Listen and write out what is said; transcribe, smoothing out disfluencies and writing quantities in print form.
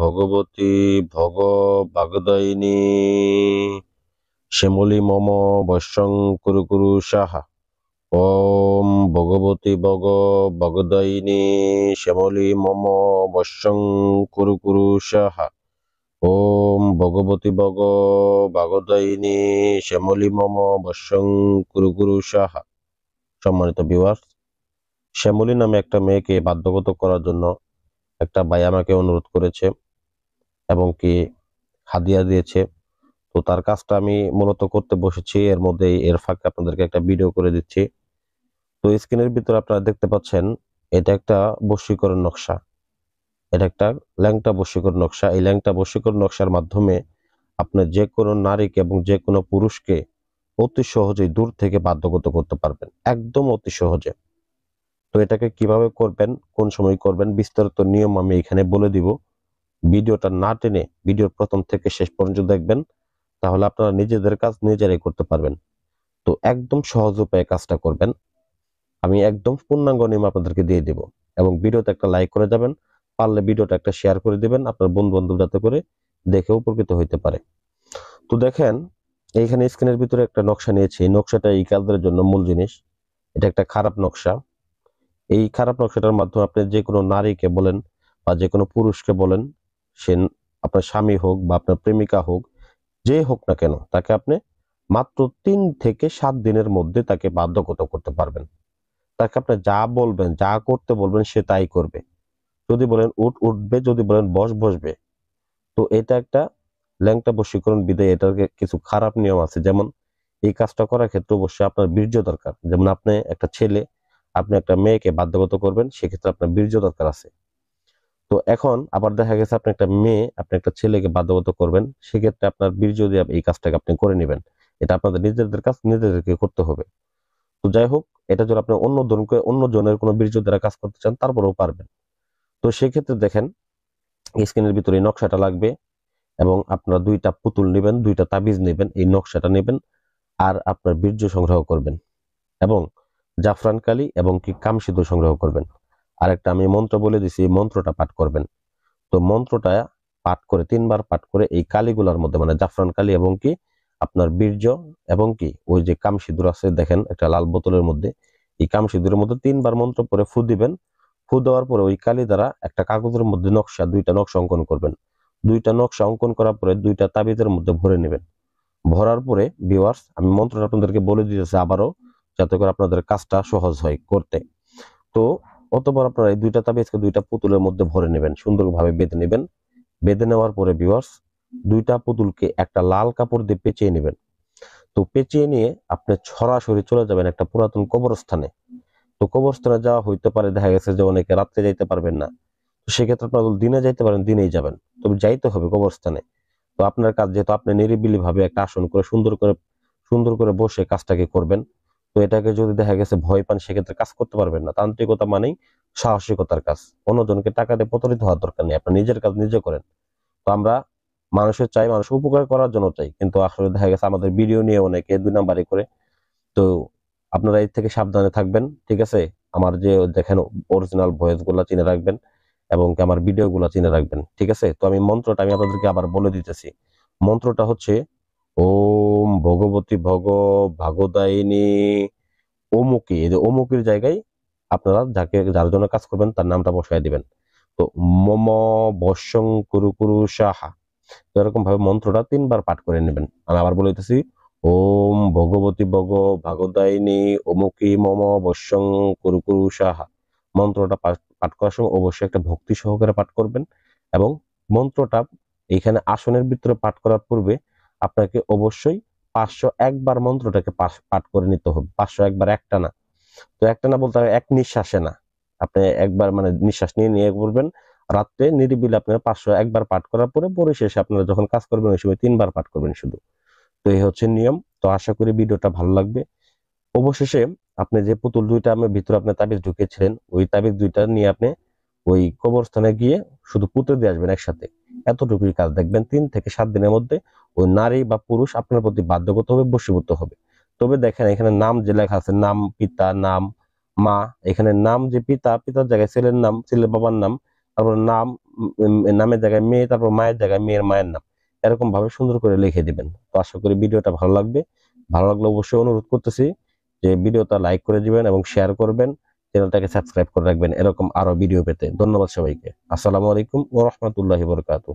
ভগবতী ভগ বাগদায়িনী শ্যামলী মম বৈশ্যং কুরু কুরু সাহা। ওম ভগবতী ভগ বাগদায়িনী শ্যামলী মম বৈশ্যং কুরু কুরু সাহা। ওম ভগবতী ভগ বাগদায়িনী শ্যামলী মম বৈশ্যং কুরু কুরু সাহা। সম্মানিত ভিউয়ার্স, শ্যামলী নামে একটা মেয়েকে বাধ্যগত করার জন্য একটা ভাই আমাকে অনুরোধ করেছে এবং কি হাদিয়া দিয়েছে। তো তার কাজটা আমি মূলত করতে বসেছি, এর মধ্যে এর ফাঁকে আপনাদেরকে একটা ভিডিও করে দিচ্ছি। তো স্ক্রিনের ভিতরে আপনারা দেখতে পাচ্ছেন, এটা একটা বশীকরণ নকশা, এটা একটা ল্যাংটা বশীকরণ নকশা। এই ল্যাংটা বশীকরণ নকশার মাধ্যমে আপনি যে কোনো নারীকে এবং যে কোনো পুরুষকে অতি সহজেই দূর থেকে বাধ্যগত করতে পারবেন, একদম অতি সহজে। তো এটাকে কিভাবে করবেন, কোন সময় করবেন, বিস্তারিত নিয়ম আমি এখানে বলে দিব। ভিডিওটা না টেনে ভিডিওর প্রথম থেকে শেষ পর্যন্ত দেখবেন, তাহলে আপনারা নিজেদের কাজ নিজেরাই করতে পারবেন। তো একদম সহজ উপায়ে কাজটা করবেন, আমি একদম পূর্ণাঙ্গ নিয়ম আপনাদেরকে দিয়ে দেব। এবং ভিডিওতে একটা লাইক করে যাবেন, পারলে ভিডিওটা একটা শেয়ার করে দিবেন আপনার বন্ধু বান্ধব, যাতে করে দেখে উপকৃত হইতে পারে। তো দেখেন, এইখানে স্ক্রিনের ভিতরে একটা নকশা নিয়েছি। এই নকশাটা এই কাজের জন্য মূল জিনিস। এটা একটা খারাপ নকশা। এই খারাপ নকশাটার মাধ্যমে আপনি যে কোনো নারীকে বলেন বা যে কোনো পুরুষকে বলেন, সে আপনার স্বামী হোক বা আপনার প্রেমিকা হোক, যে হোক না কেন, তাকে আপনি মাত্র 3 থেকে 7 দিনের মধ্যে তাকে বাধ্যগত করতে পারবেন। তাকে আপনি যা বলবেন, যা করতে বলবেন, সে তাই করবে। যদি বলেন উঠ, উঠবে, যদি বলেন বস, বসবে। তো এটা একটা ল্যাংটা বশীকরণ বিধায় এটার কিছু খারাপ নিয়ম আছে। যেমন, এই কাজটা করার ক্ষেত্রে অবশ্যই আপনার বীর্য দরকার। যেমন আপনি একটা ছেলে, আপনি একটা মেয়েকে বাধ্যগত করবেন, সেক্ষেত্রে আপনার বীর্য দরকার আছে। তো এখন আবার দেখা গেছে আপনি একটা মেয়ে, আপনি একটা ছেলেকে বাধ্যগত করবেন, সেক্ষেত্রে আপনার বীর্য দিয়ে এই কাজটাকে আপনি করে নেবেন। এটা আপনাদের নিজেদের কাজ নিজেদেরকে করতে হবে। তো যাই হোক, এটা যদি আপনি অন্য জনের কোনো বীর্য দ্বারা কাজ করতে চান, তারপরেও পারবেন। তো সেক্ষেত্রে দেখেন, স্ক্রিনের ভিতরে এই নকশাটা লাগবে এবং আপনারা 2টা পুতুল নেবেন, 2টা তাবিজ নেবেন, এই নকশাটা নেবেন, আর আপনার বীর্য সংগ্রহ করবেন এবং জাফরান কালি এবং কি কামসিঁদুর সংগ্রহ করবেন। আর একটা আমি মন্ত্র বলে দিছি, এই মন্ত্রটা পাঠ করবেন। তো মন্ত্রটা পাঠ করে 3 বার পাঠ করে এই কালিগুলার মধ্যে, মানে জাফরান কালি এবং কি আপনার বীর্য এবং কি ওই যে কামসিঁদুর আছে, দেখেন একটা লাল বোতলের মধ্যে, এই কামসিঁদুরের মধ্যে 3 বার মন্ত্র পরে ফু দিবেন। ফু দেওয়ার পরে ওই কালি দ্বারা একটা কাগজের মধ্যে 2টা নকশা অঙ্কন করবেন। 2টা নকশা অঙ্কন করার পরে 2টা তাবিজের মধ্যে ভরে নেবেন। ভরার পরে ভিউয়ার্স, আমি মন্ত্রটা আপনাদেরকে বলে দিতেছি আবারও, যাতে করে আপনাদের কাজটা সহজ হয় করতে। তো অতঃপর আপনারা এই 2টা তাবিজকে 2টা পুতুলের মধ্যে ভরে নেবেন, সুন্দরভাবে বেঁধে নেবেন। বেঁধে নেওয়ার পরে ভিউয়ার্স, 2টা পুতুলকে একটা লাল কাপড় দিয়ে পেঁচিয়ে নেবেন। তো পেঁচিয়ে নিয়ে আপনি সরাসরি চলে যাবেন একটা পুরাতন কবরস্থানে। তো কবরস্থানে যাওয়া হইতে পারে, দেখা গেছে যে অনেকে রাত্রে যাইতে পারবেন না, তো সেক্ষেত্রে আপনারা দিনে যাইতে পারেন, দিনেই যাবেন, তবে যাইতে হবে কবরস্থানে। তো আপনার কাজ, যেহেতু আপনি নিরিবিলি ভাবে একটা আসন করে সুন্দর করে বসে কাজটাকে করবেন। তো এটাকে যদি দেখা গেছে ভয় পান, সেক্ষেত্রে কাজ করতে পারবেন না। তান্ত্রিকতা মানেই সাহসিকতার কাজ, অন্যজনকে টাকা দিয়ে প্রতারিত হওয়ার দরকার নেই, আপনার নিজের কাজ নিজে করেন। তো আমরা মানুষের উপকার করার জন্য চাই, কিন্তু আসলে দেখা গেছে আমাদের ভিডিও নিয়ে অনেকে 2 নাম্বারি করে। তো আপনারা এর থেকে সাবধানে থাকবেন, ঠিক আছে? আমার যে দেখেন অরিজিনাল ভয়েস গুলা চিনে রাখবেন এবং কি আমার ভিডিও গুলা চিনে রাখবেন, ঠিক আছে? তো আমি মন্ত্রটা আপনাদেরকে আবার বলে দিতেছি। মন্ত্রটা হচ্ছে, ওম ভগবতী ভগ ভাগদায়িনী অমুকি। এই যে অমুকির জায়গায় আপনারা যার জন্য কাজ করবেন তার নামটা বসায় দিবেন। তো মম বশ্যং কুরু কুরু সাহা। তো এরকম ভাবে মন্ত্রটা 3 বার পাঠ করে নেবেন। আমি আবার বলে দিতেছি, ওম ভগবতী ভগ ভাগদায়িনী অমুকি মম বশ্যং কুরু কুরু সাহা। মন্ত্রটা পাঠ করার সময় অবশ্যই একটা ভক্তি সহকারে পাঠ করবেন এবং মন্ত্রটা এখানে আসনের ভিতরে পাঠ করার পূর্বে আপনাকে অবশ্যই 501 বার মন্ত্রটাকে পাঠ করে নিতে হবে। 501 বার একটানা। তো একটানা বলতে এক নিঃশ্বাসে না, আপনি একবার মানে নিঃশ্বাস নিয়ে নিয়ে বলবেন। রাত্রে নিরিবিলি আপনারা 501 বার পাঠ করার পরে পরিশেষে আপনারা যখন কাজ করবেন ওই সময় 3 বার পাঠ করবেন শুধু। তো এই হচ্ছে নিয়ম। তো আশা করি ভিডিওটা ভালো লাগবে। অবশেষে আপনি যে পুতুল 2টা আমি ভিতরে আপনি তাবিজ ঢুকিয়েছিলেন, ওই তাবিজ 2টা নিয়ে আপনি ওই কবরস্থানে গিয়ে শুধু পুঁতে দিয়ে আসবেন একসাথে। এতটুকুই কাজ, দেখবেন 3 থেকে 7 দিনের মধ্যে ওই নারী বা পুরুষ আপনার প্রতি বাধ্যগত হবে, বশীভূত হবে। তবে দেখেন, এখানে নাম যে লেখা আছে, নাম পিতা, নাম মা, এখানে নাম যে পিতার জায়গায় ছেলের নাম, ছেলের বাবার নাম, তারপর নাম নামের জায়গায় মেয়ে, তারপর মায়ের জায়গায় মেয়ের মায়ের নাম, এরকম ভাবে সুন্দর করে লিখে দিবেন। তো আশা করি ভিডিওটা ভালো লাগবে। ভালো লাগলে অবশ্যই অনুরোধ করতেছি যে ভিডিওটা লাইক করে দিবেন এবং শেয়ার করবেন, চ্যানেলটাকে সাবস্ক্রাইব করে রাখবেন এরকম আরো ভিডিও পেতে। ধন্যবাদ সবাইকে। আসসালামু আলাইকুম ওয়া রাহমাতুল্লাহি ওয়া বারাকাতুহু।